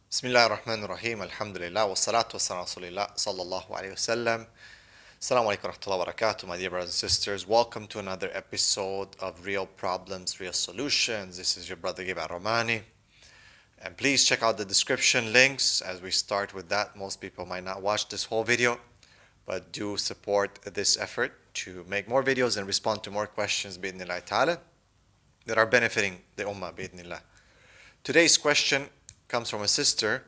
Bismillah ar-Rahman ar-Rahim, alhamdulillah, wa salatu wa salam rasulillah, sallallahu alayhi wa sallam. Assalamu alaikum wa rahmatullahi wa barakatuh, my dear brothers and sisters. Welcome to another episode of Real Problems, Real Solutions. This is your brother Gabriel Romaani. And please check out the description links as we start with that. Most people might not watch this whole video, but do support this effort to make more videos and respond to more questions, bi'idhnillah ta'ala, that are benefiting the ummah, bi'idhnillah. Today's question comes from a sister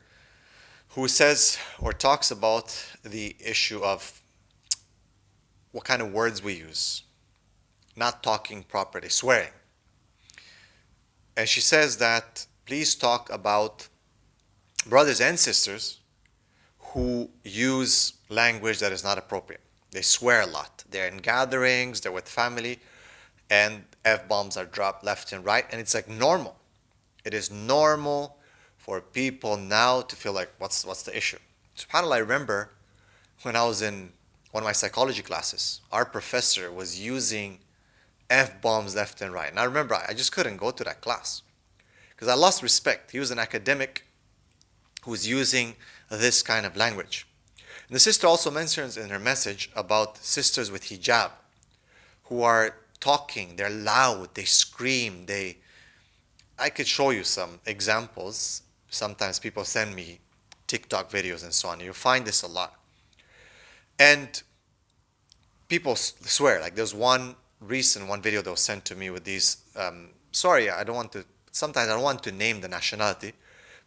who says or talks about the issue of what kind of words we use, not talking properly, swearing. And she says that please talk about brothers and sisters who use language that is not appropriate. They swear a lot. They're in gatherings, they're with family, and F-bombs are dropped left and right, and it's like normal. It is normal for people now to feel like, what's the issue? SubhanAllah, I remember when I was in one of my psychology classes, our professor was using F-bombs left and right. And I remember I just couldn't go to that class because I lost respect. He was an academic who was using this kind of language. And the sister also mentions in her message about sisters with hijab who are talking, they're loud, they scream, I could show you some examples. Sometimes people send me TikTok videos and so on. You'll find this a lot. And people swear. Like there's one video that was sent to me with these, sometimes I don't want to name the nationality,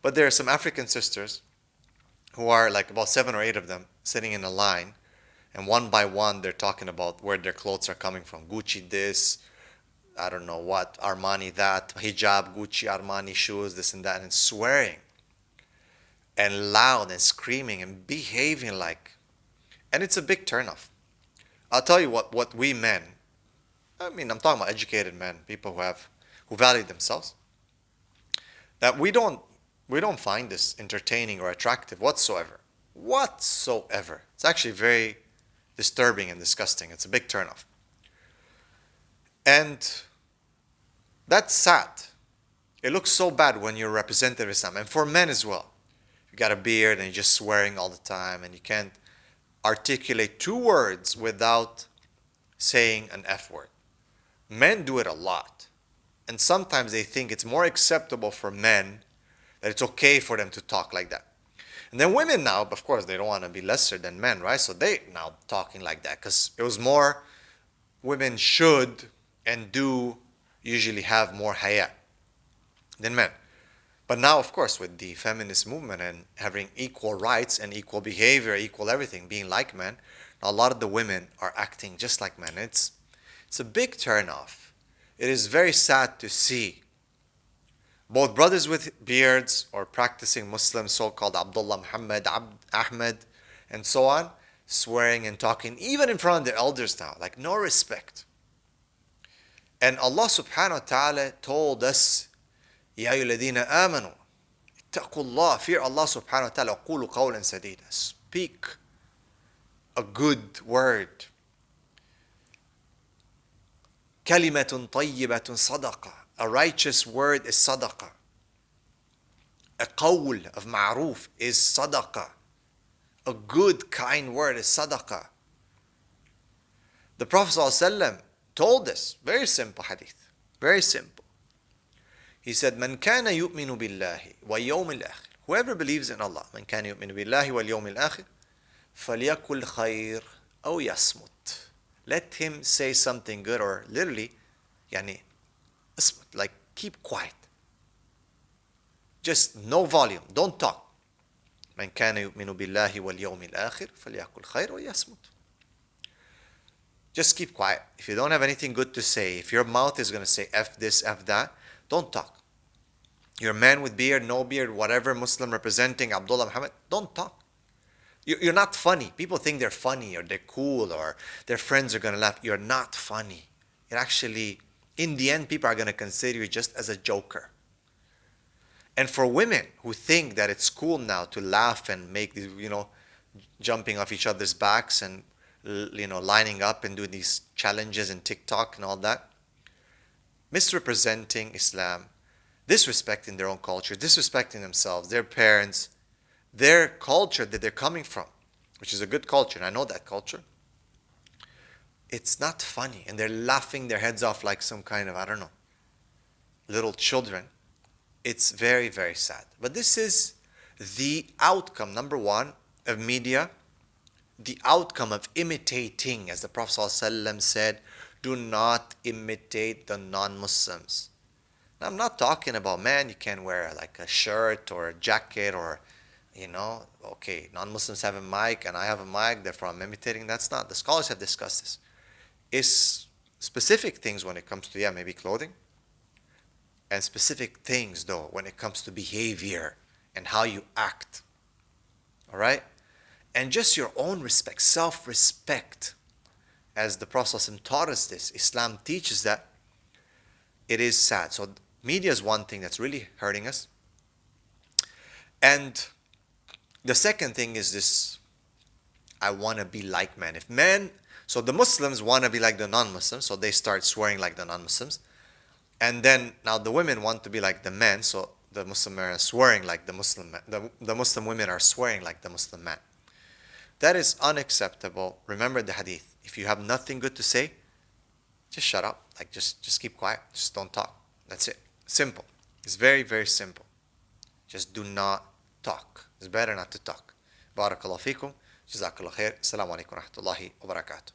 but there are some African sisters who are like about 7 or 8 of them sitting in a line, and one by one they're talking about where their clothes are coming from. Gucci this, I don't know what, Armani that, hijab, Gucci, Armani shoes, this and that, and swearing and loud and screaming and behaving like, and it's a big turnoff. I'll tell you what we men, I'm talking about educated men, people who value themselves, that we don't find this entertaining or attractive whatsoever. It's actually very disturbing and disgusting. It's a big turnoff. And that's sad. It looks so bad when you're a representative of Islam. And for men as well. You got a beard and you're just swearing all the time and you can't articulate 2 words without saying an F word. Men do it a lot. And sometimes they think it's more acceptable for men, that it's okay for them to talk like that. And then women now, of course, they don't want to be lesser than men, right? So they now talking like that because it was more, women should and do usually have more haya than men. But now, of course, with the feminist movement and having equal rights and equal behavior, equal everything, being like men, a lot of the women are acting just like men. It's a big turnoff. It is very sad to see both brothers with beards or practicing Muslims, so-called Abdullah, Muhammad, Ahmed, and so on, swearing and talking, even in front of their elders now, like no respect. And Allah subhanahu wa ta'ala told us, Ya ayyuhalladhina amanu, ittaqullah, fear Allah subhanahu wa ta'ala, qulu qawlan sadida. Speak a good word. Kalimatun tayyibatun sadaqa. A righteous word is sadaqah. A qawl of ma'roof is sadaqah. A good, kind word is sadaqah. The Prophet ﷺ told us, very simple hadith, very simple. He said, Man kana yu'minu billahi wa yawmil akhir. Whoever believes in Allah, Man kana yu'minu billahi wa yawmil akhir, falyakul khayr aw yasmut. Let him say something good, or literally, like keep quiet. Just no volume, don't talk. Man kana yu'minu billahi wal yawmil akhir, falyakul khayr aw yasmut. Just keep quiet. If you don't have anything good to say, if your mouth is going to say F this, F that, don't talk. You're a man with beard, no beard, whatever, Muslim representing Abdullah, Muhammad, don't talk. You're not funny. People think they're funny or they're cool or their friends are going to laugh. You're not funny. It actually, in the end, people are going to consider you just as a joker. And for women who think that it's cool now to laugh and make these, jumping off each other's backs and lining up and doing these challenges in TikTok and all that, misrepresenting Islam, disrespecting their own culture, disrespecting themselves, their parents, their culture that they're coming from, which is a good culture, and I know that culture. It's not funny, and they're laughing their heads off like some kind of, I don't know, little children. It's very, very sad. But this is the outcome, number one, of media, the outcome of imitating, as the Prophet ﷺ said, do not imitate the non-Muslims. Now, I'm not talking about, man, you can't wear like a shirt or a jacket or, okay, non-Muslims have a mic and I have a mic, therefore I'm imitating. That's not. The scholars have discussed this. It's specific things when it comes to, maybe clothing, and specific things, though, when it comes to behavior and how you act. All right? And just your own respect, self-respect. As the Prophet ﷺ taught us this, Islam teaches that. It is sad. So media is one thing that's really hurting us. And the second thing is this, I want to be like man. So the Muslims want to be like the non-Muslims, so they start swearing like the non-Muslims. And then now the women want to be like the men, so the Muslim men are swearing like the Muslim men. The Muslim women are swearing like the Muslim man. That is unacceptable. Remember the hadith. If you have nothing good to say, just shut up. Like just keep quiet. Just don't talk. That's it. Simple. It's very, very simple. Just do not talk. It's better not to talk. Barakallahu fikum. Jazakallah khair. Assalamu alaikum wa rahmatullahi wa barakatuh.